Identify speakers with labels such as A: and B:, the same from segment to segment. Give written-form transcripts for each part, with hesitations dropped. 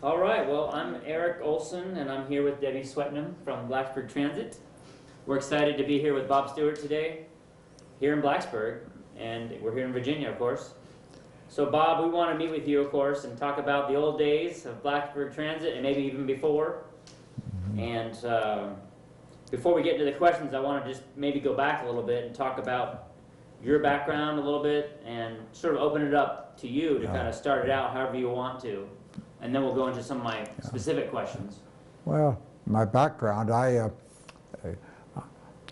A: All right, well, I'm Erik Olsen, and I'm here with Debbie Swetnam from Blacksburg Transit. We're excited to be here with Bob Stuart today, here in Blacksburg, and we're here in Virginia, of course. So, Bob, we want to meet with you, of course, and talk about the old days of Blacksburg Transit, and maybe even before. And before we get into the questions, I want to just maybe go back a little bit and talk about your background a little bit, and sort of open it up to you to kind of start it out however you want to. And then we'll go into some of my specific questions.
B: Well, my background, I'm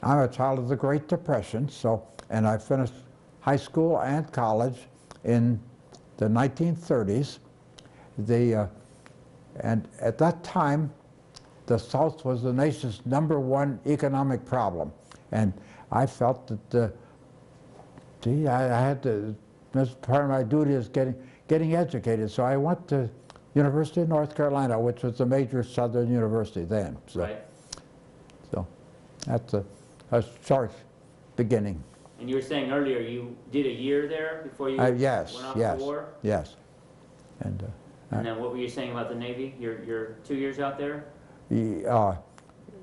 B: a child of the Great Depression, and I finished high school and college in the 1930s. And at that time, the South was the nation's #1 economic problem. And I felt that, I had to, as part of my duty is getting educated. So I went to University of North Carolina, which was a major Southern university then. So,
A: Right.
B: So that's a short beginning.
A: And you were saying earlier you did a year there before you
B: yes,
A: went off
B: yes,
A: to war?
B: Yes.
A: And then what were you saying about the Navy? You're 2 years out there?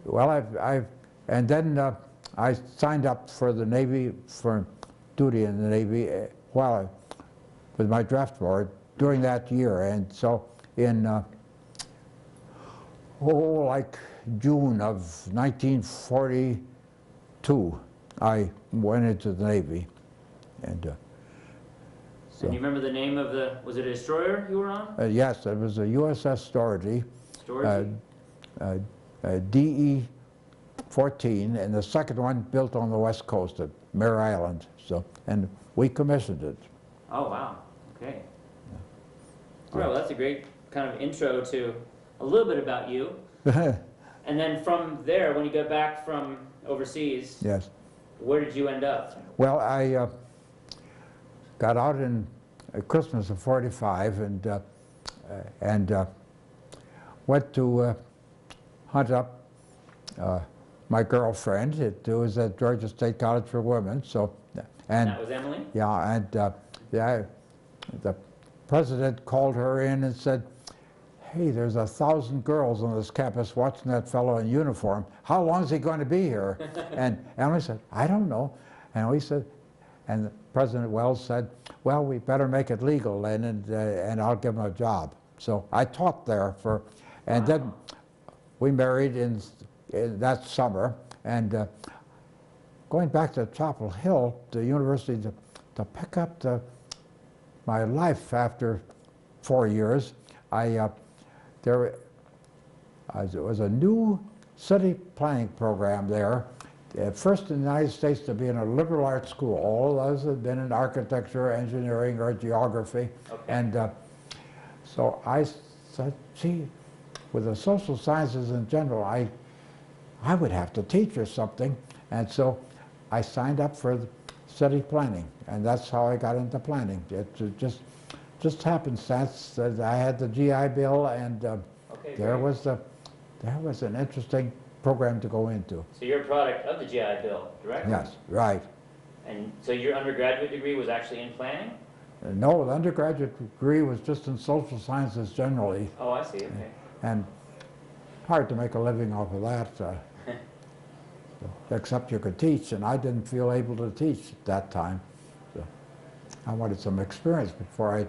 B: Well, and then I signed up for the Navy, for duty in the Navy with my draft board during that year. And so in like June of 1942, I went into the Navy. And
A: so. And you remember the name of was it a destroyer you were on?
B: Yes, it was a USS Storgy.
A: Storgy?
B: DE-14, and the second one built on the west coast at Mare Island. So, and we commissioned it.
A: Oh, wow. Okay. Well, that's a great kind of intro to a little bit about you. And then from there, when you got back from overseas,
B: yes,
A: where did you end up?
B: Well, I got out in Christmas of '45 and went to hunt up my girlfriend. It was at Georgia State College for Women. So, and
A: that was Emily?
B: Yeah, and the president called her in and said, "Hey, there's 1,000 girls on this campus watching that fellow in uniform. How long is he going to be here?" And Emily said, "I don't know." And we said, and President Wells said, "Well, we better make it legal, and I'll give him a job." So I taught there and then we married in that summer. And going back to Chapel Hill, the university, to pick up my life after 4 years, there was a new city planning program there, first in the United States to be in a liberal arts school. All of those had been in architecture, engineering, or geography.
A: Okay.
B: And so I said, gee, with the social sciences in general, I would have to teach or something. And so I signed up for city planning, and that's how I got into planning. It just happenstance that I had the GI Bill, and there was an interesting program to go into.
A: So you're a product of the GI Bill, directly?
B: Yes, right.
A: And so your undergraduate degree was actually in planning?
B: No, the undergraduate degree was just in social sciences generally.
A: Oh, I see, okay.
B: And hard to make a living off of that, except you could teach, and I didn't feel able to teach at that time. So I wanted some experience before I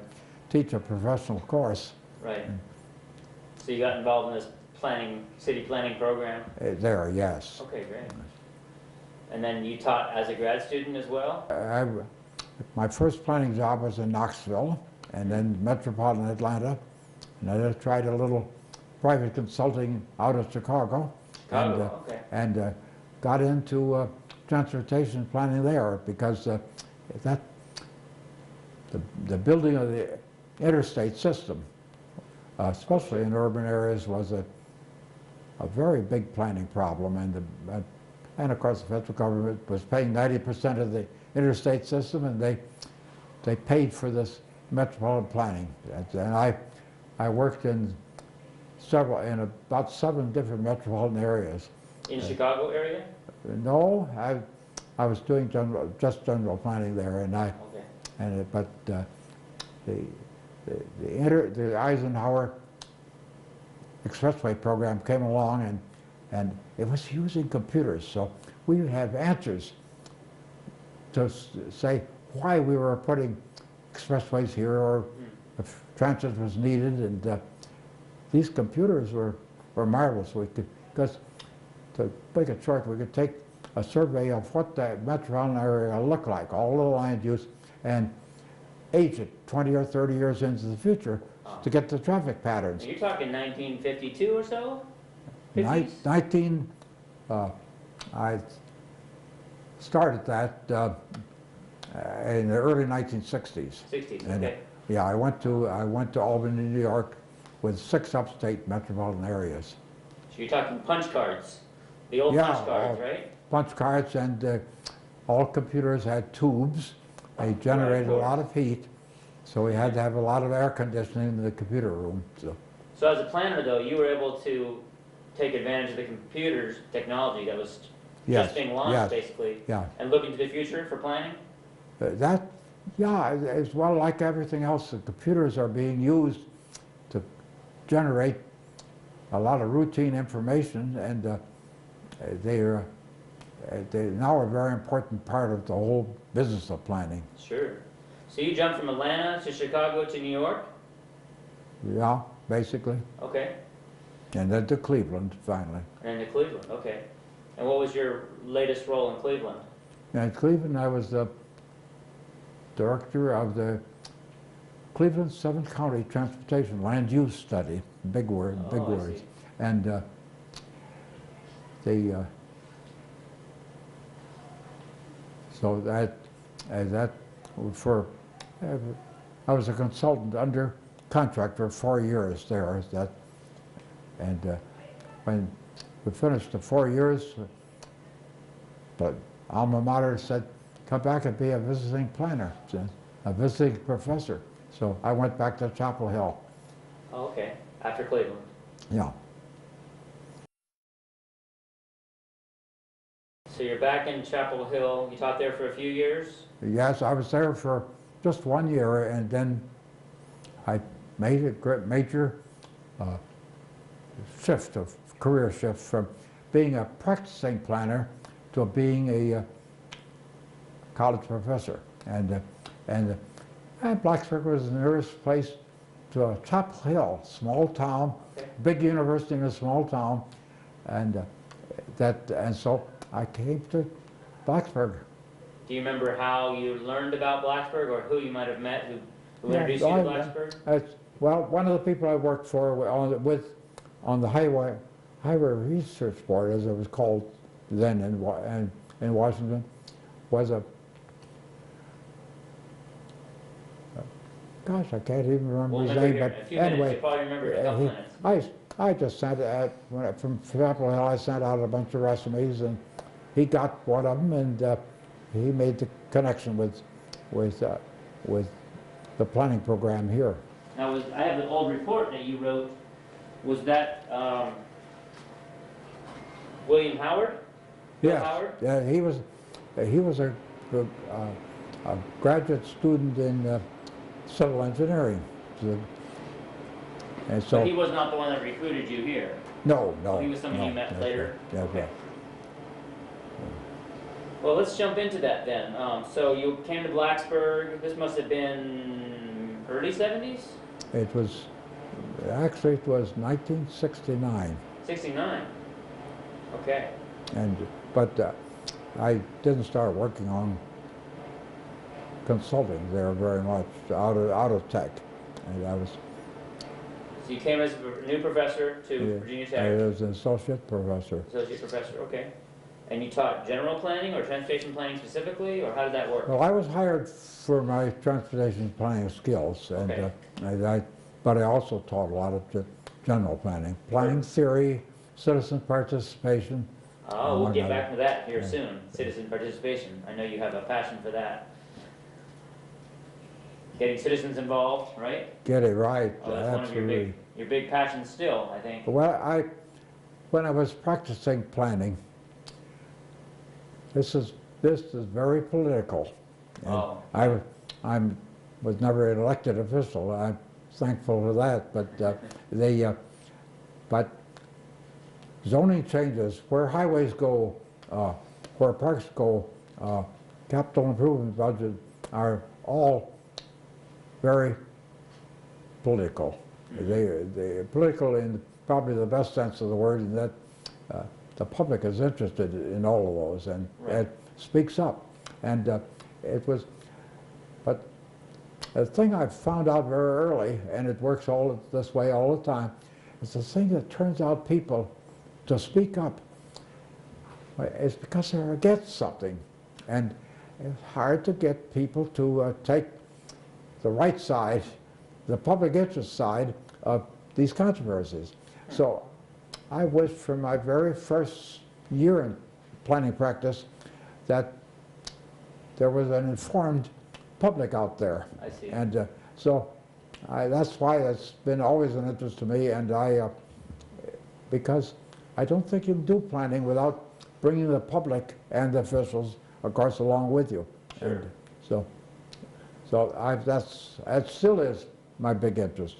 B: teach a professional course.
A: Right. So you got involved in this city planning program?
B: There, yes.
A: Okay, great. And then you taught as a grad student as well?
B: My first planning job was in Knoxville, and then metropolitan Atlanta, and I tried a little private consulting out of Chicago.
A: Okay.
B: And got into transportation planning there, because the building of the interstate system, especially in urban areas, was a very big planning problem. And of course the federal government was paying 90% of the interstate system, and they paid for this metropolitan planning. And I worked in about 7 different metropolitan areas.
A: In Chicago area?
B: No, I was doing just general planning there, but the Eisenhower expressway program came along, and it was using computers. So we would have answers to say why we were putting expressways here, or if transit was needed. And these computers were marvelous. We could, because to make it short, we could take a survey of what the metropolitan area looked like, all the land use, and age it 20 or 30 years into the future to get the traffic patterns.
A: You're talking 1952 or so?
B: 19, I started that in the early 1960s.
A: 60s,
B: And,
A: okay.
B: yeah, I went to Albany, New York, with 6 upstate metropolitan areas.
A: So you're talking punch cards, the old punch cards, right?
B: Punch cards, and all computers had tubes. They generated a lot of heat, so we had to have a lot of air conditioning in the computer room.
A: So as a planner, though, you were able to take advantage of the computers technology that was just being launched, basically, and look into the future for planning?
B: As well, like everything else, the computers are being used to generate a lot of routine information, and they're now a very important part of the whole business of planning.
A: Sure. So you jumped from Atlanta to Chicago to New York?
B: Yeah, basically.
A: Okay.
B: And then to Cleveland, finally.
A: And to Cleveland, okay. And what was your latest role in Cleveland?
B: In Cleveland, I was the director of the Cleveland 7th County Transportation Land Use Study. Big word, big words. And so that I was a consultant under contract for 4 years there. And when we finished the 4 years, the alma mater said, come back and be a visiting planner, a visiting professor. So I went back to Chapel Hill.
A: Oh, okay. After Cleveland.
B: Yeah.
A: So you're back in Chapel Hill. You taught there for a few years?
B: Yes, I was there for just 1 year, and then I made a major career shift from being a practicing planner to being a college professor. And Blacksburg was the nearest place to Chapel Hill, small town, big university in a small town, and so I came to Blacksburg.
A: Do you remember how you learned about Blacksburg, or who you might have met who introduced you to Blacksburg?
B: Well, one of the people I worked for on the Highway Research Board, as it was called then in Washington, was a gosh, I can't even remember his name. But anyway, I just sent from Chapel Hill. I sent out a bunch of resumes, and he got one of them, and he made the connection with the planning program here.
A: Now, I have the old report that you wrote. Was that William Howard?
B: Yes.
A: Howard?
B: Yeah, he was a graduate student in civil engineering. And so,
A: but he was not the one that recruited you here?
B: No.
A: He was someone you met later?
B: Yeah,
A: okay. Well, let's jump into that then. So you came to Blacksburg. This must have been early 70s?
B: It was 1969.
A: 69. Okay.
B: But I didn't start working on consulting there very much out of tech, and I was.
A: So you came as a new professor to Virginia Tech.
B: I was an associate professor.
A: Associate professor. Okay. And you taught general planning or transportation planning specifically, or how did that work?
B: Well, I was hired for my transportation planning skills, and
A: okay.
B: But I also taught a lot of general planning theory, citizen participation.
A: Oh, we'll get back to that here soon. Citizen participation. I know you have a passion for that. Getting citizens involved, right?
B: Get it right.
A: Oh, that's
B: absolutely.
A: one of your big passions still, I think.
B: Well, when I was practicing planning, this is very political. And
A: oh.
B: I was never an elected official. I'm thankful for that. But but zoning changes, where highways go, where parks go, capital improvement budget are all very political. They're political in probably the best sense of the word, in that the public is interested in all of those, and it speaks up. And it was, but the thing I found out very early, and it works all this way all the time, is the thing that turns out people to speak up is because they're against something. And it's hard to get people to take the right side, the public interest side of these controversies. So I wished from my very first year in planning practice that there was an informed public out there.
A: I see.
B: And so that's why it's been always an interest to me, and because I don't think you can do planning without bringing the public and the officials, of course, along with you.
A: Sure.
B: And so that still is my big interest.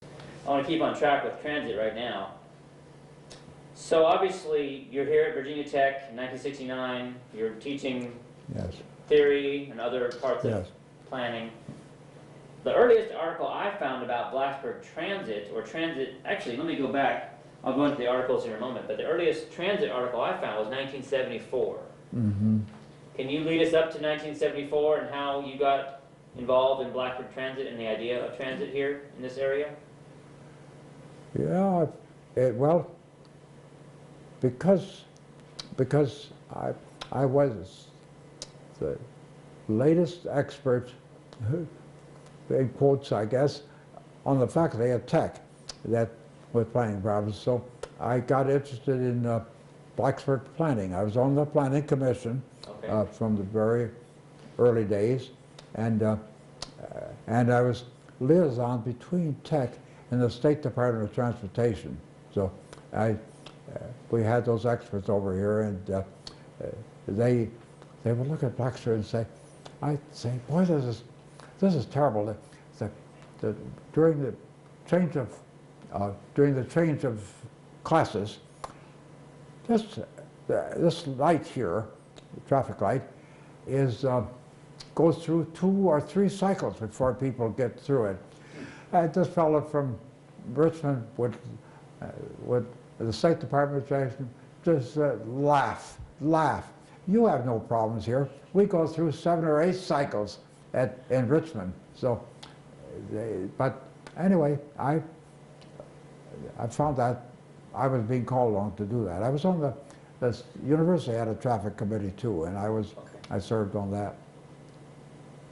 A: I want to keep on track with transit right now. So obviously, you're here at Virginia Tech in 1969. You're teaching theory and other parts of planning. The earliest article I found about Blacksburg Transit, or transit, actually, let me go back. I'll go into the articles in a moment, but the earliest transit article I found was 1974.
B: Mm-hmm.
A: Can you lead us up to 1974 and how you got involved in Blacksburg Transit and the idea of transit here in this area?
B: Yeah, well, because I was the latest expert, in quotes, I guess, on the faculty at Tech that with planning problems. So I got interested in Blacksburg planning. I was on the planning commission from the very early days, and I was liaison between Tech and the State Department of Transportation. So we had those experts over here, and they would look at Blacksburg and say, I'd say, boy, this is terrible. During the change of classes, this light here, the traffic light, goes through 2 or 3 cycles before people get through it. And this fellow from Richmond would the State Department of Transportation just laugh. You have no problems here. We go through 7 or 8 cycles in Richmond. So, but anyway, I found that I was being called on to do that. I was on the university had a traffic committee too, and I served on that.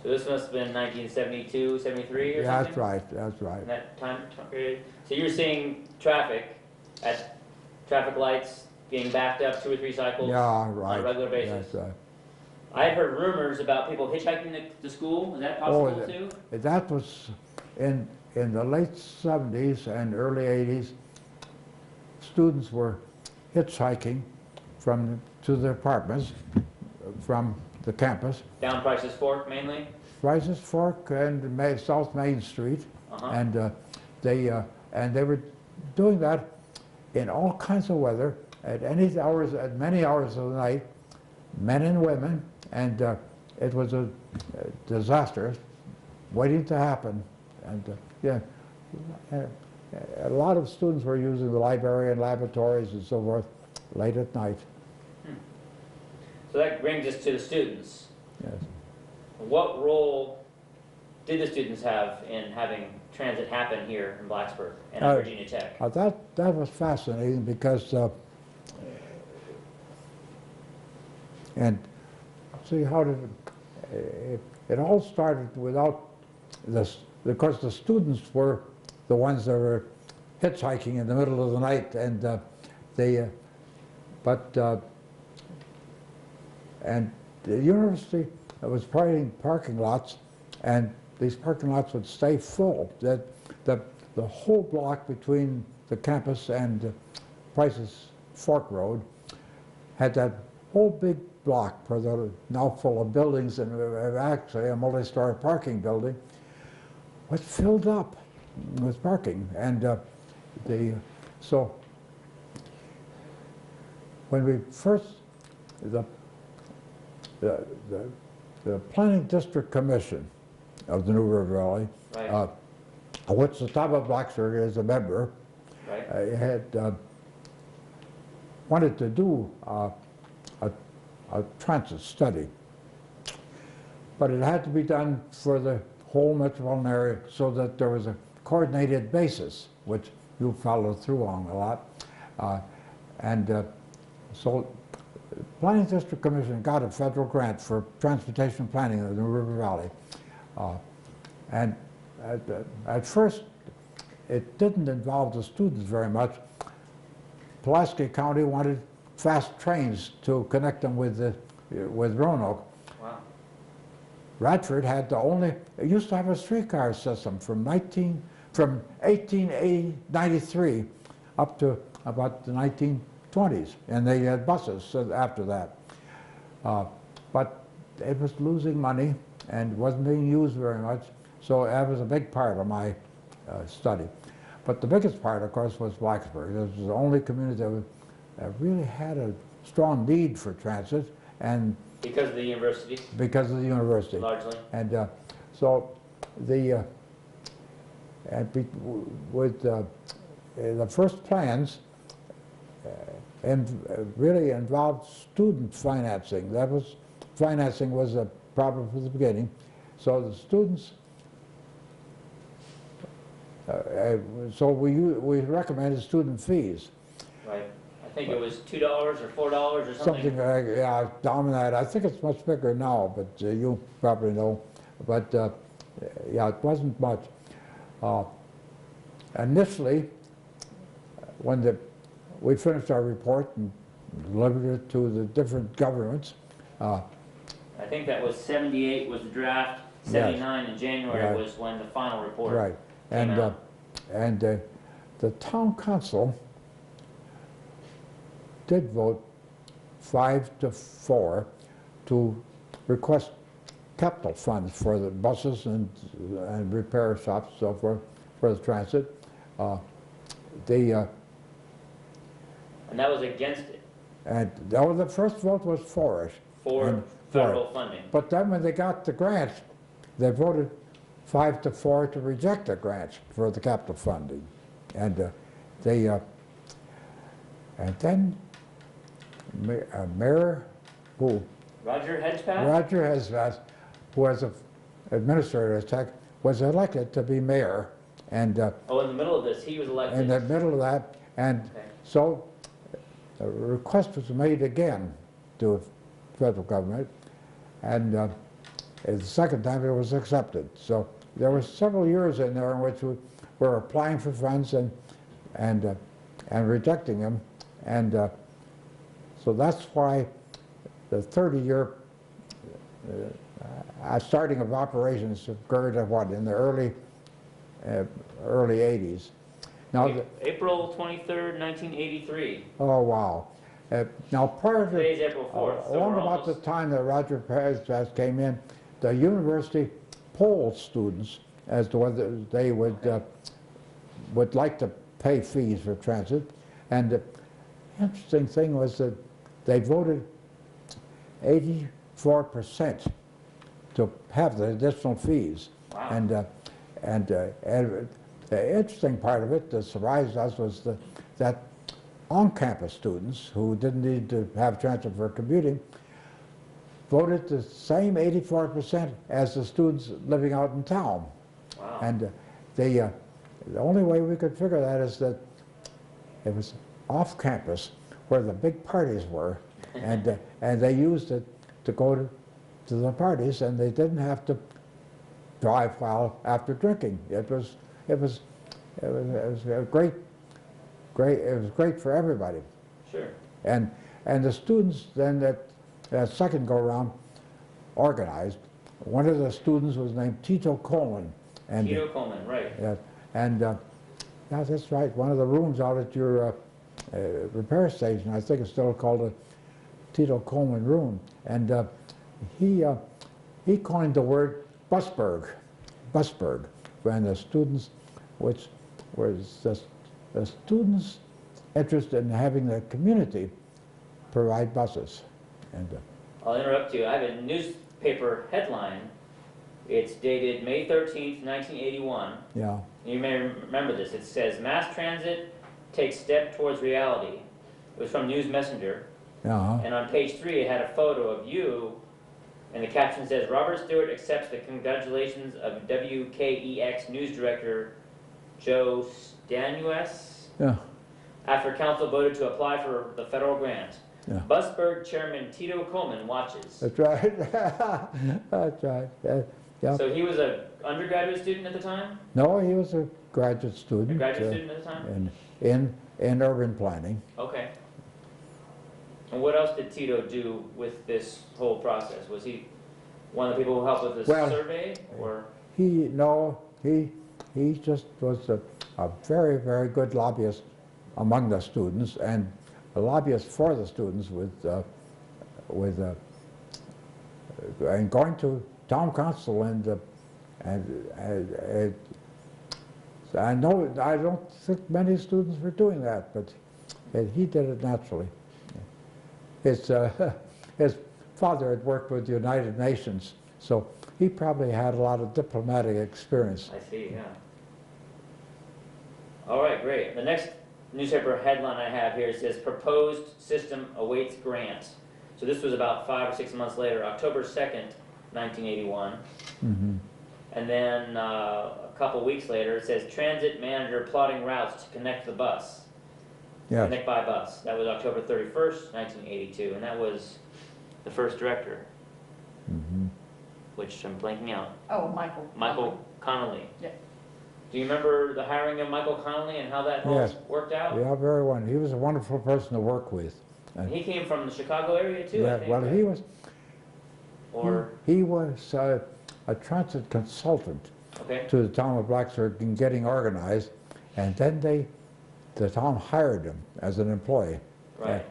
A: So this must have been 1972, 73 or something?
B: That's right.
A: In that time period. So you're seeing traffic at traffic lights being backed up 2 or 3 cycles on a regular basis.
B: That's right.
A: I had heard rumors about people hitchhiking to school. Is that possible too?
B: That was in the late 70s and early 80s. Students were hitchhiking to their apartments from the campus.
A: Down Price's Fork mainly?
B: Price's Fork and South Main Street. And they were doing that in all kinds of weather at many hours of the night, men and women, and it was a disaster waiting to happen. And a lot of students were using the library and laboratories and so forth late at night.
A: So that brings us to the students.
B: Yes.
A: What role did the students have in having transit happen here in Blacksburg and at Virginia Tech?
B: That was fascinating because, and see how did it all started without this. Of course, the students were the ones that were hitchhiking in the middle of the night, and and the university was providing parking lots, and these parking lots would stay full. The whole block between the campus and Price's Fork Road had that whole big block, now full of buildings, and actually a multi-story parking building, was filled up. with parking. And so when we first, the Planning District Commission of the New River Valley,
A: Right.
B: of which the Town of Blacksburg is a member,
A: Right.
B: had wanted to do a transit study. But it had to be done for the whole metropolitan area so that there was a coordinated basis, which you followed through on a lot. So the Planning District Commission got a federal grant for transportation planning in the New River Valley. And at first, it didn't involve the students very much. Pulaski County wanted fast trains to connect them with Roanoke.
A: Wow.
B: Radford had the only, it used to have a streetcar system from 1893 up to about the 1920s, and they had buses after that. But it was losing money and wasn't being used very much, so that was a big part of my study. But the biggest part, of course, was Blacksburg. It was the only community that really had a strong need for transit, and
A: Because of the university?
B: because of the university.
A: Largely.
B: And so with the first plans really involved student financing. Financing was a problem from the beginning. So the students, so we recommended student fees.
A: Right. I think it was $2 or $4 or something.
B: Something like, yeah, down that. I think it's much bigger now, but you probably know. But yeah, it wasn't much. Initially, when we finished our report and delivered it to the different governments.
A: I think that was 78 was the draft, 79 in January
B: Right.
A: was when the final report
B: Right.
A: came out.
B: And the town council did vote 5-4 to request capital funds for the buses and repair shops, so forth, for the transit.
A: And that was against it,
B: And the first vote was for it.
A: for
B: And
A: federal funding.
B: But then when they got the grant, they voted 5-4 to reject the grant for the capital funding. And and then Mayor
A: Roger Hedgepath?
B: Roger Hesvath, who was an administrator at Tech, was elected to be mayor. And
A: Oh, in the middle of this, he was elected.
B: in the middle of that, and
A: Okay.
B: so a request was made again to the federal government, and the second time it was accepted. So there were several years in there in which we were applying for funds and rejecting them, and so that's why the 30-year starting of operations occurred at what, in the early 80s. Now,
A: April 23rd, 1983.
B: oh wow! Now prior to
A: Today's April 4th. So
B: along
A: we're
B: about the
A: almost,
B: time that Roger Perez came in, the university polled students as to whether they would like to pay fees for transit, and the interesting thing was that they voted 84% to have the additional fees.
A: wow.
B: And the interesting part of it that surprised us was that on-campus students who didn't need to have transit for commuting voted the same 84% as the students living out in town.
A: Wow.
B: And the only way we could figure that is that it was off-campus where the big parties were, and they used it to go to the parties, and they didn't have to drive while after drinking. It was a great. It was great for everybody.
A: Sure.
B: And the students then that second go around organized. One of the students was named Tito Coleman. And
A: Tito Coleman, right.
B: yes, and yeah, that's right. One of the rooms out at your repair station, I think it's still called a Tito Coleman room, and he coined the word busburg, when the students which was the students interested in having the community provide buses. And
A: I'll interrupt you. I have a newspaper headline. It's dated May 13th, 1981.
B: yeah,
A: You may remember this. It says, Mass Transit takes step towards reality. It was from News Messenger.
B: yeah,
A: And on page 3, it had a photo of you, and the caption says, Robert Stewart accepts the congratulations of WKEX News Director Joe Stanues
B: yeah,
A: after council voted to apply for the federal grant.
B: yeah.
A: Busburg Chairman Tito Coleman watches.
B: That's right. That's right. Yeah.
A: So he was an undergraduate student at the time?
B: No, he was a graduate student.
A: A graduate student at the time?
B: In urban planning.
A: Okay. And what else did Tito do with this whole process? Was he one of the people who helped with this survey, or?
B: He just was a very, very good lobbyist among the students, and a lobbyist for the students and going to town council and I know I don't think many students were doing that, but he did it naturally. His father had worked with the United Nations, so he probably had a lot of diplomatic experience.
A: I see, yeah. All right, great. The next newspaper headline I have here says, Proposed System Awaits Grant. So this was about 5 or 6 months later, October 2nd, 1981.
B: Mm-hmm.
A: And then a couple weeks later, it says, Transit Manager plotting routes to connect the bus.
B: Yes.
A: Connect by bus. That was October 31st, 1982, and that was the first director,
B: Mm-hmm.
A: which I'm blanking out.
C: Oh, Michael.
A: Michael Connolly.
C: Yeah.
A: Do you remember the hiring of Michael Connolly and how that all
B: Yes.
A: worked out?
B: Yeah, very wonderful. He was a wonderful person to work with.
A: And he came from the Chicago area too, I think.
B: Well,
A: right?
B: he was a transit consultant
A: Okay.
B: to the town of Blacksburg in getting organized, and then the town hired him as an employee.
A: Right.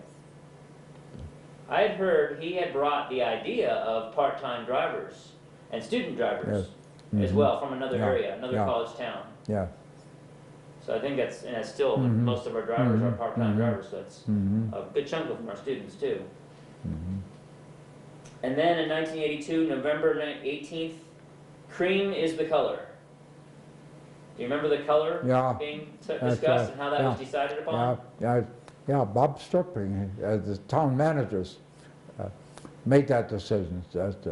A: I had heard he had brought the idea of part-time drivers and student drivers as
B: Mhm.
A: well from another
B: Yeah.
A: area, another
B: Yeah.
A: college town.
B: Yeah.
A: So I think that's still
B: Mhm.
A: most of our drivers are
B: Mhm.
A: part-time
B: Mhm.
A: drivers, so it's
B: Mm-hmm.
A: a good chunk of them are students too.
B: Mm-hmm.
A: And then in 1982, November 18th, cream is the color. Do you remember the color
B: Yeah.
A: being
B: That's
A: discussed
B: right.
A: and how that was decided upon?
B: Yeah, Bob Stuart, the town managers, made that decision.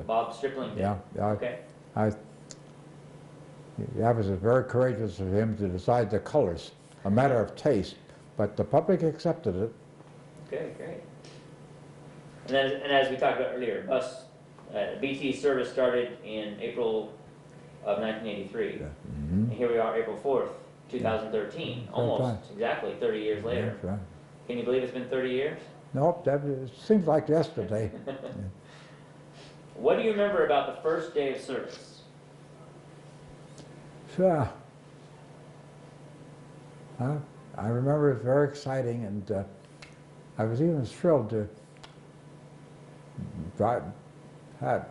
A: Bob Stripling did.
B: Yeah.
A: Okay.
B: That was very courageous of him to decide the colors, a matter of taste, but the public accepted it.
A: Okay, great. And then, and as we talked about earlier, BT service started in April of 1983.
B: Yeah.
A: And here we are, April 4th, 2013,
B: Yeah.
A: almost exactly 30 years later.
B: That's right.
A: Can you believe it's been 30 years?
B: Nope, it seems like yesterday.
A: What do you remember about the first day of service?
B: Sure. I remember it was very exciting, and I was even thrilled to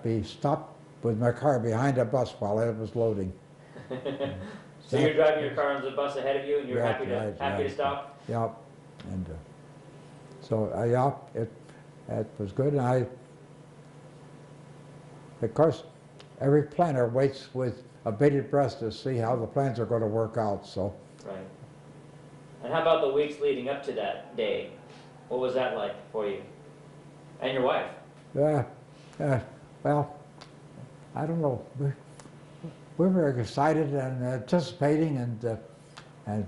B: be stopped with my car behind a bus while it was loading.
A: So you're driving your car on the bus ahead of you, and you're
B: Right,
A: happy
B: right,
A: to
B: right.
A: stop?
B: Yeah, and so yeah, it was good. And of course, every planner waits with a bated breath to see how the plans are going to work out. So
A: Right. And how about the weeks leading up to that day? What was that like for you and your wife?
B: well, I don't know. We're very excited and anticipating and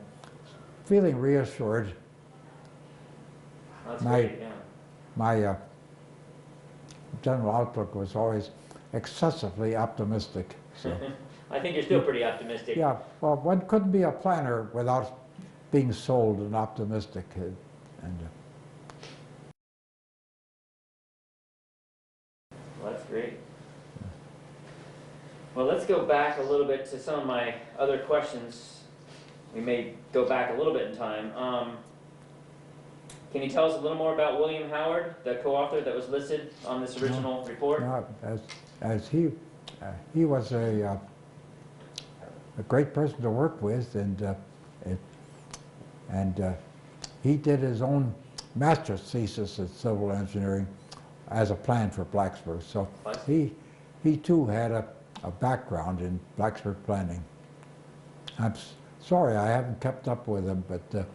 B: feeling reassured.
A: That's
B: My-
A: great, yeah.
B: My general outlook was always excessively optimistic. So,
A: I think you're still pretty optimistic.
B: yeah, well, one couldn't be a planner without being sold and optimistic.
A: Well, that's great. Well, let's go back a little bit to some of my other questions. We may go back a little bit in time. Can you tell us a little more about William Howard, the co-author that was listed on this original report?
B: As he was a a great person to work with, and he did his own master's thesis in civil engineering as a plan for Blacksburg. So he too had a background in Blacksburg planning. I'm sorry I haven't kept up with him, but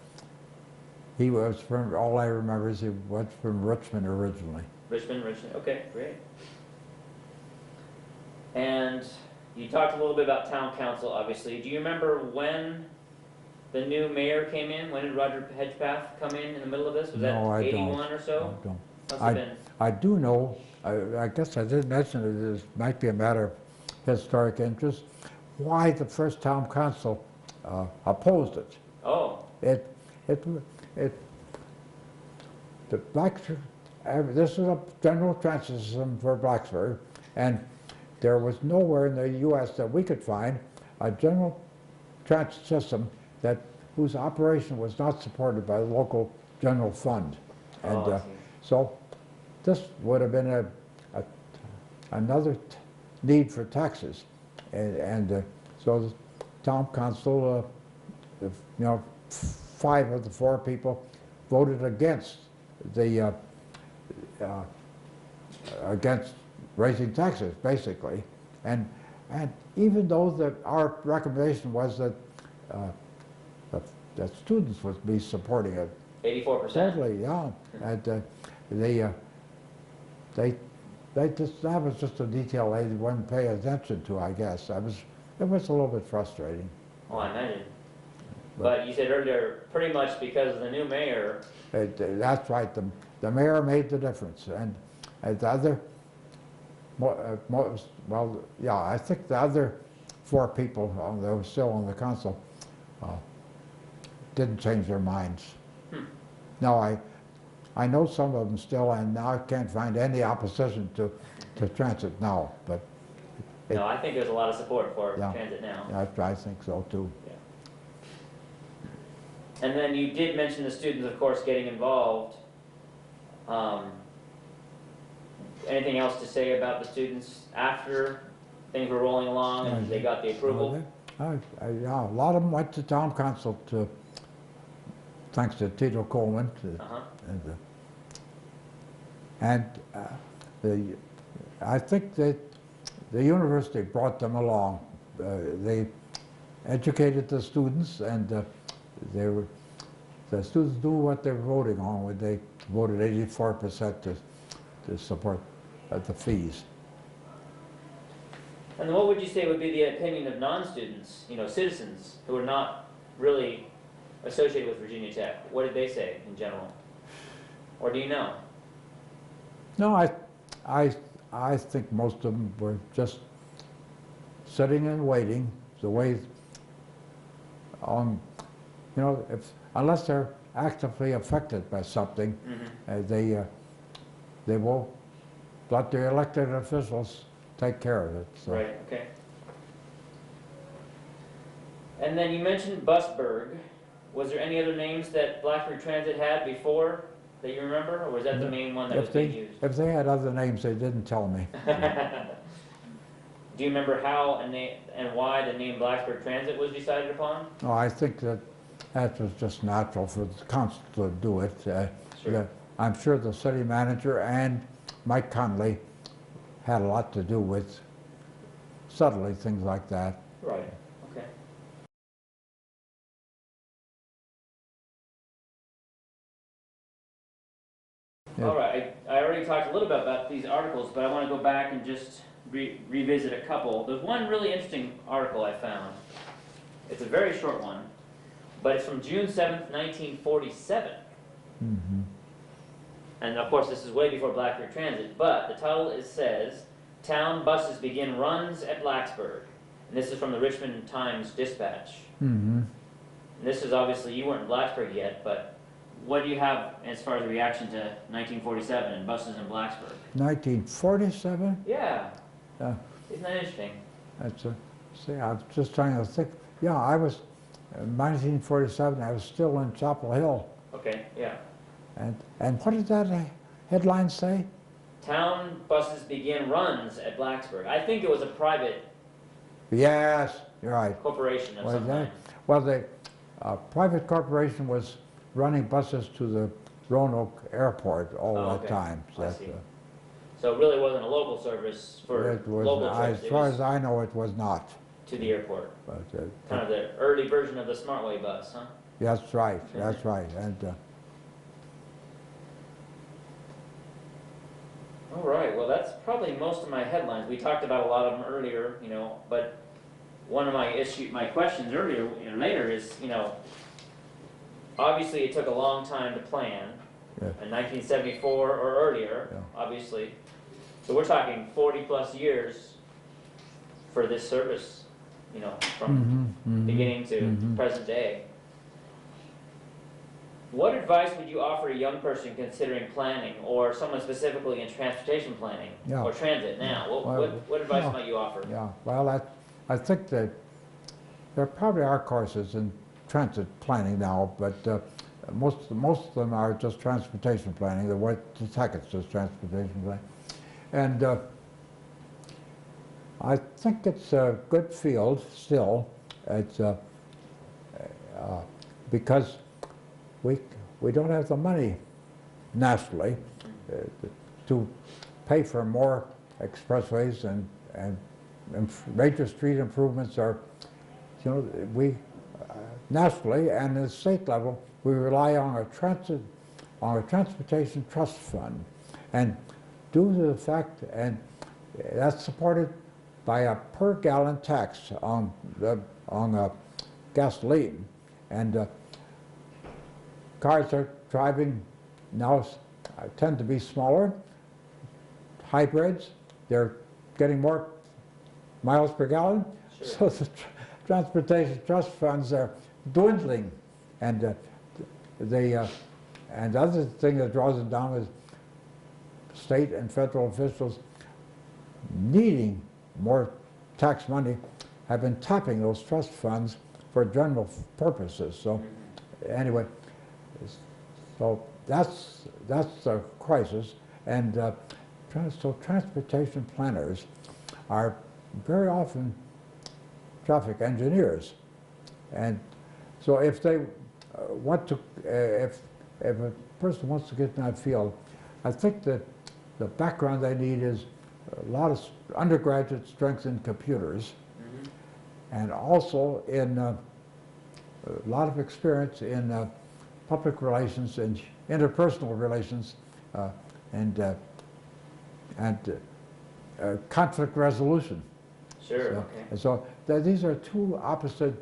B: he was from, all I remember is he was from Richmond originally.
A: Richmond, okay, great. And you talked a little bit about town council, obviously. Do you remember when the new mayor came in? When did Roger Hedgepath come in the middle of this? Was
B: No,
A: that
B: I
A: 81 or so?
B: I don't.
A: Must have been.
B: I do know, I guess I didn't mention it, this might be a matter of historic interest, why the first town council opposed it.
A: Oh.
B: The Blacksburg, this is a general transit system for Blacksburg, and there was nowhere in the U.S. that we could find a general transit system whose operation was not supported by the local general fund. And so this would have been another need for taxes. And so the town council, 5 of the 4 people voted against against raising taxes, basically. And even though our recommendation was that that students would be supporting it.
A: 84%.
B: Totally, yeah. And that was just a detail they wouldn't pay attention to, I guess. It was a little bit frustrating.
A: Oh, I imagine. But you said earlier, pretty much because of the new mayor.
B: That's right. The mayor made the difference, and the other, well, yeah, I think the other 4 people that were still on the council didn't change their minds. No, I know some of them still, and now I can't find any opposition to transit now. But
A: no, I think there's a lot of support for transit now.
B: Yeah, I think so too.
A: Yeah. And then you did mention the students, of course, getting involved. Anything else to say about the students after things were rolling along and they got the approval?
B: Yeah, a lot of them went to town council thanks to Tito Coleman. I think that the university brought them along. They educated the students, and the students knew what they were voting on when they voted 84% to support the fees.
A: And what would you say would be the opinion of non-students, citizens who are not really associated with Virginia Tech? What did they say in general? Or do you know?
B: No, I think most of them were just sitting and waiting. The way, unless they're actively affected by something, they will let their elected officials take care of it. So.
A: Right. Okay. And then you mentioned Busburg. Was there any other names that Blacksburg Transit had before that you remember, or was that the main one that was being used?
B: If they had other names, they didn't tell me.
A: Do you remember how and why the name Blacksburg Transit was decided upon?
B: Oh, I think that was just natural for the council to do it.
A: Sure.
B: I'm sure the city manager and Mike Conley had a lot to do with subtly things like that.
A: Right. Okay. Yeah. All right. I already talked a little bit about these articles, but I want to go back and just revisit a couple. There's one really interesting article I found. It's a very short one, but it's from June 7th, 1947.
B: Mm-hmm.
A: And of course, this is way before Blacksburg Transit, but the title says, "Town buses begin runs at Blacksburg." And this is from the Richmond Times Dispatch.
B: Mm-hmm.
A: And this is obviously, you weren't in Blacksburg yet, but what do you have as far as a reaction to 1947 and buses in Blacksburg?
B: 1947?
A: Yeah. Isn't that interesting?
B: See, I was just trying to think. Yeah, I was, in 1947, I was still in Chapel Hill.
A: Okay, yeah.
B: And what did that headline say?
A: Town buses begin runs at Blacksburg. I think it was a private.
B: Yes, You're right.
A: corporation of
B: Was
A: some kind.
B: that? Well, the private corporation was running buses to the Roanoke Airport all
A: Oh,
B: that
A: okay.
B: time. So
A: I see. So it really wasn't a local service for
B: it was,
A: local trips.
B: as
A: It
B: far
A: was
B: as I know, it was not.
A: to the airport.
B: But,
A: Kind of the early version of the Smartway bus, huh?
B: that's right. That's right. And
A: All right, well, that's probably most of my headlines. We talked about a lot of them earlier, but one of my questions earlier, later is, obviously it took a long time to plan,
B: Yeah.
A: in 1974 or earlier,
B: Yeah.
A: obviously. So we're talking 40 plus years for this service, from beginning to present day. What advice would you offer a young person considering planning, or someone specifically in transportation planning,
B: Yeah.
A: or transit now? What advice might you offer?
B: Yeah, well, I think that there probably are courses in transit planning now, but most of them are just transportation planning. The tickets just transportation planning, and I think it's a good field still. It's because we don't have the money nationally to pay for more expressways and major street improvements are, we nationally and at the state level, we rely on a transportation trust fund. And due to the fact, and that's supported by a per gallon tax on gasoline. And cars are driving now tend to be smaller, hybrids. They're getting more miles per gallon.
A: Sure.
B: So the transportation trust funds are dwindling, and the other thing that draws it down is state and federal officials needing more tax money have been tapping those trust funds for general purposes. So anyway, so that's a crisis, and so transportation planners are very often traffic engineers, and so if they want to, if a person wants to get in that field, I think that the background they need is a lot of undergraduate strength in computers, and also in a lot of experience in public relations and interpersonal relations and conflict resolution.
A: Sure,
B: So,
A: okay.
B: and so these are two opposite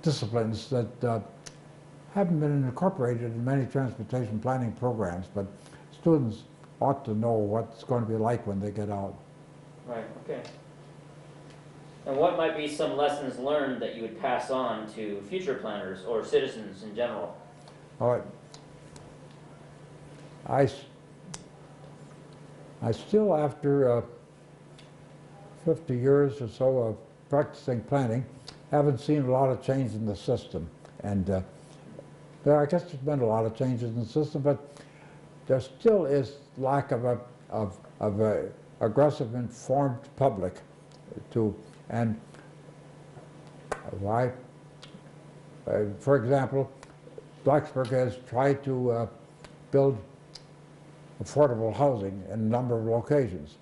B: disciplines that haven't been incorporated in many transportation planning programs, but students ought to know what it's going to be like when they get out.
A: Right, okay. And what might be some lessons learned that you would pass on to future planners or citizens in general?
B: All right. I still, after 50 years or so of practicing planning, haven't seen a lot of change in the system. And I guess there's been a lot of changes in the system, but there still is lack of a aggressive, informed public and why, for example, Blacksburg has tried to build affordable housing in a number of locations,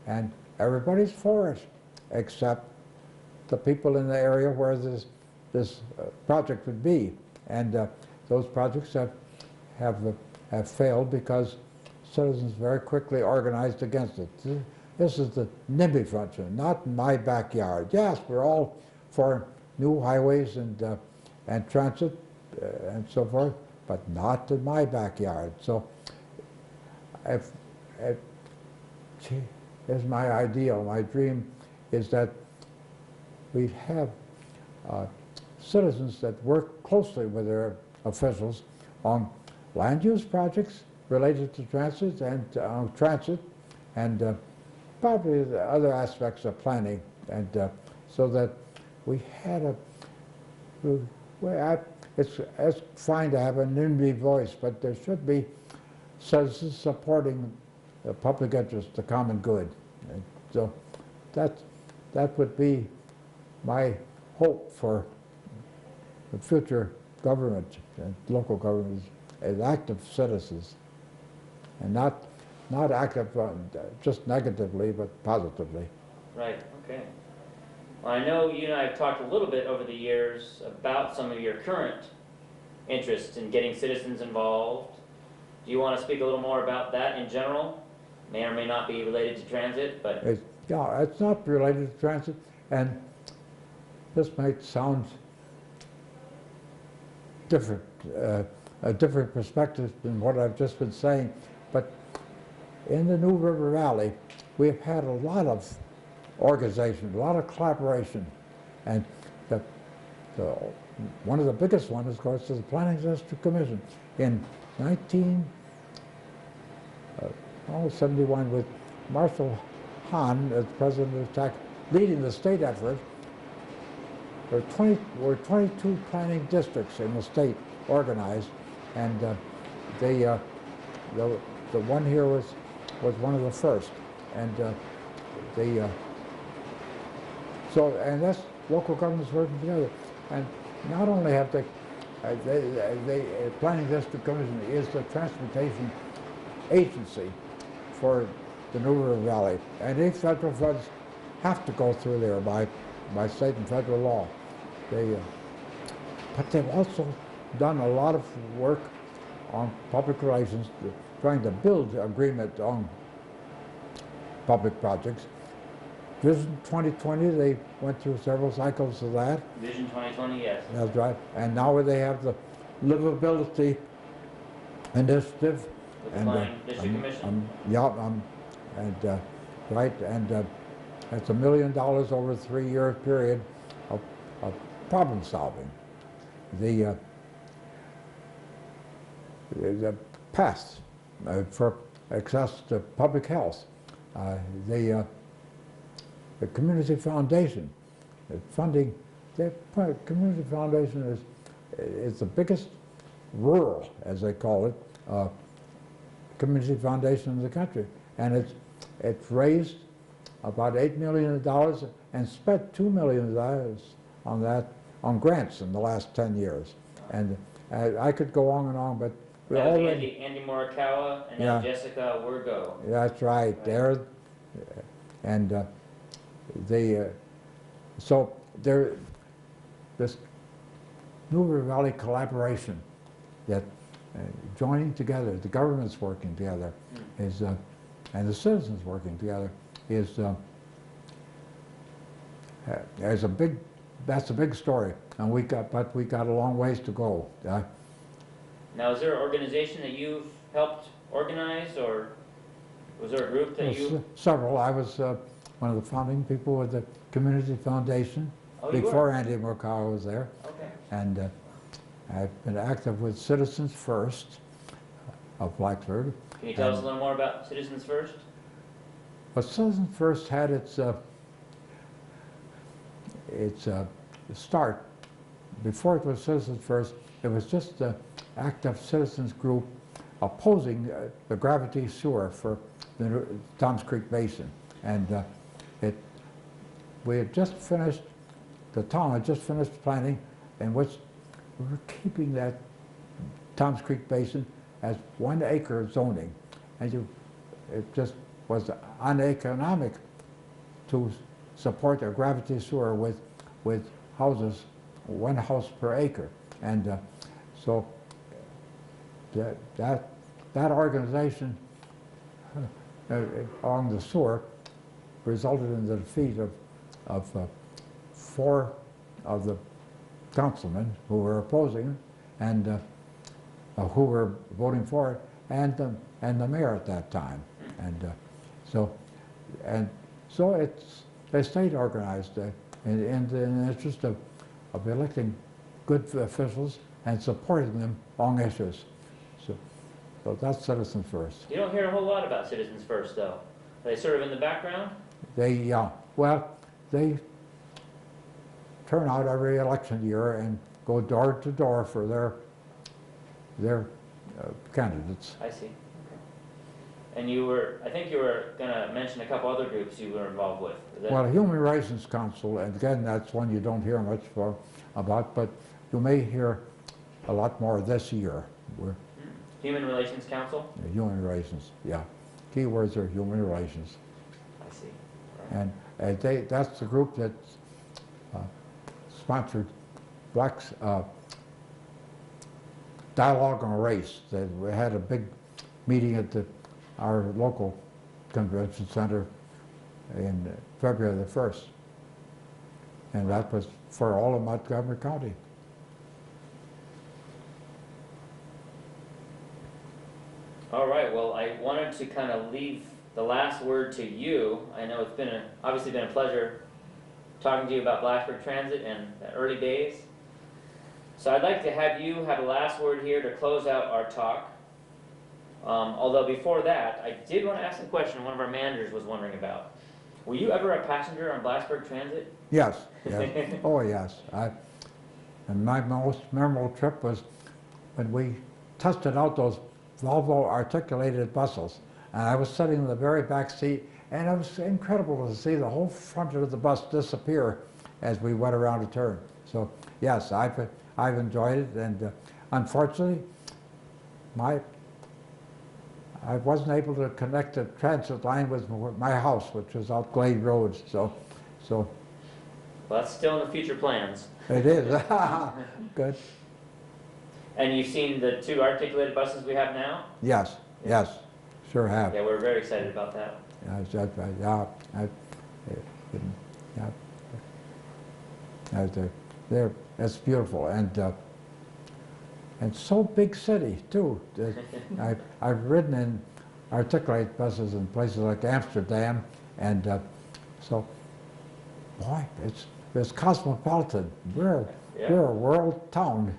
B: and everybody's for it, except the people in the area where this project would be, and those projects have failed because citizens very quickly organized against it. This is the NIMBY function, not in my backyard. Yes, we're all for new highways and transit and so forth, but not in my backyard. So here's my ideal, my dream is that we'd have citizens that work closely with their officials on land use projects related to transit and probably the other aspects of planning, and so that we had it's fine to have an NIMBY voice, but there should be citizens supporting the public interest, the common good. And so that would be my hope for the future government and local governments is active citizens, and not active just negatively, but positively.
A: Right, okay. Well, I know you and I have talked a little bit over the years about some of your current interests in getting citizens involved. Do you want to speak a little more about that in general? May or may not be related to transit, but...
B: Yeah, it's not related to transit, and this might sound different, a different perspective than what I've just been saying, but in the New River Valley, we've had a lot of organization, a lot of collaboration, and one of the biggest ones, of course, is the Planning District Commission. In 1971, with Marshall Hahn as president of TAC, leading the state effort, there were 22 planning districts in the state organized, and the one here was one of the first, and and that's local governments working together. And not only have the Planning District Commission is the transportation agency for the New River Valley, and any federal funds have to go through there by state and federal law. But they've also done a lot of work on public relations, trying to build agreement on public projects. Vision 2020, they went through several cycles of that.
A: Vision 2020, yes.
B: That's right. And now they have the livability initiative.
A: With the Planning District Commission?
B: Right, and it's $1 million over a 3-year period of problem solving. The paths for access to public health, the community foundation, funding. The community foundation is the biggest rural, as they call it, community foundation in the country, and it's raised about $8 million and spent $2 million on that, on grants in the last 10 years. And I could go on and on, but we already...
A: Andy Morikawa and now Jessica Wergo.
B: That's right. There, and so this New River Valley collaboration, that joining together, the governments working together, is and the citizens working together is that's a big story, and we got a long ways to go.
A: Now, is there an organization that you've helped organize, or was there a group that you?
B: Several. I was one of the founding people with the Community Foundation before Andy Morikawa was there.
A: Okay.
B: And I've been active with Citizens First of Blacksburg.
A: Can you tell us a little more about Citizens First?
B: Well, Citizens First had its start. Before it was Citizens First, it was just an active citizens group opposing the gravity sewer for the Toms Creek Basin. And we had just finished, the town had just finished planning in which we were keeping that Toms Creek Basin as 1 acre zoning. And it just was uneconomic to support a gravity sewer with houses, 1 house per acre. And so that organization along the sewer resulted in the defeat of 4 of the councilmen who were opposing it, and who were voting for it, and the mayor at that time. And so it's they stayed organized in the interest of electing good officials and supporting them on issues. So that's Citizens First.
A: You don't hear a whole lot about Citizens First, though. Are they sort of in the background?
B: They turn out every election year and go door to door for their candidates.
A: I see. Okay. And I think you were gonna mention a couple other groups you were involved with. Is that-
B: Well, Human Relations Council, and again, that's one you don't hear much about, but you may hear a lot more this year.
A: Human Relations Council?
B: Human relations, yeah. Keywords are human relations.
A: I see. Right.
B: And that's the group that sponsored Dialogue on Race. We had a big meeting at our local convention center in February the 1st. And that was for all of Montgomery County.
A: All right, well, I wanted to kind of leave the last word to you. I know it's obviously been a pleasure talking to you about Blacksburg Transit and the early days. So I'd like to have you have the last word here to close out our talk. Although before that, I did want to ask a question one of our managers was wondering about. Were you ever a passenger on Blacksburg Transit?
B: Yes, yes. Oh, yes. And my most memorable trip was when we tested out those Volvo articulated buses. And I was sitting in the very back seat, and it was incredible to see the whole front of the bus disappear as we went around a turn. So, yes, I've enjoyed it, and unfortunately, I wasn't able to connect the transit line with my house, which was out Glade Road. So
A: well, that's still in the future plans.
B: it is. Good.
A: And you've seen the 2 articulated buses we have now?
B: Yes, yes, sure have.
A: Yeah, we're very excited about that.
B: It's beautiful, and so big city too. I've ridden in articulated buses in places like Amsterdam, and so, boy, it's cosmopolitan. We're a world town.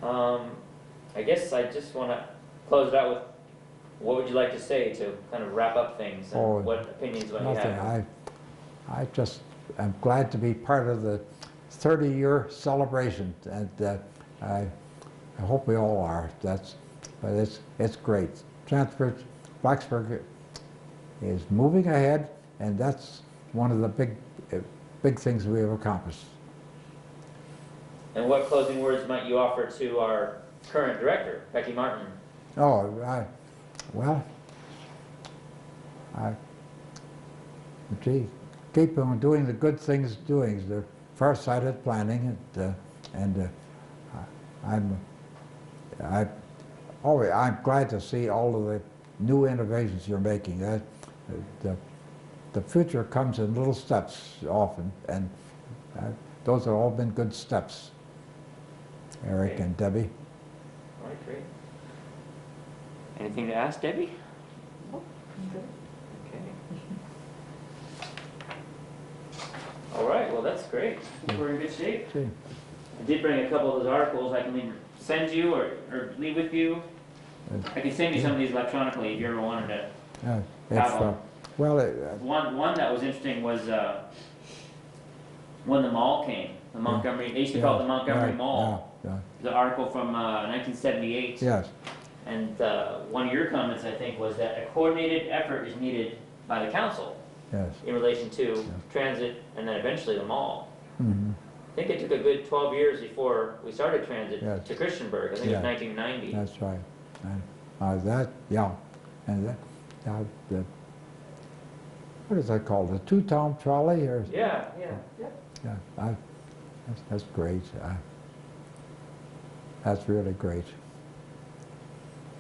A: I guess I just want to close it out with, what would you like to say to kind of wrap up things, and what opinions might you have?
B: I just am glad to be part of the 30-year celebration, and I hope we all are. But it's great. Blacksburg is moving ahead, and that's one of the big things we have accomplished.
A: And what closing words might you offer to our current director, Becky Martin?
B: Oh, keep on doing the good things, the far-sighted planning, and I'm glad to see all of the new innovations you're making. The future comes in little steps often, and those have all been good steps. Erik and Debbie.
A: All right, great. Anything to ask, Debbie?
C: Nope, I'm good.
A: Okay. All right, well, that's great. I think we're in good shape.
B: See.
A: I did bring a couple of those articles I can either send you or leave with you. I can send you some of these electronically if you ever wanted to have them. One that was interesting was when the mall came, the Montgomery, they used to call it the Montgomery Mall. The article from 1978.
B: Yes.
A: And one of your comments, I think, was that a coordinated effort is needed by the council in relation to transit and then eventually the mall.
B: Mm-hmm.
A: I think it took a good 12 years before we started transit to Christiansburg. I think it was 1990.
B: That's right. And what is that called? The two-town trolley?
A: Yeah.
B: That's great. That's really great.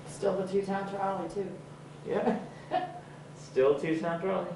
C: Still the 2-town trolley too.
A: Yeah. Still 2 Town trolley.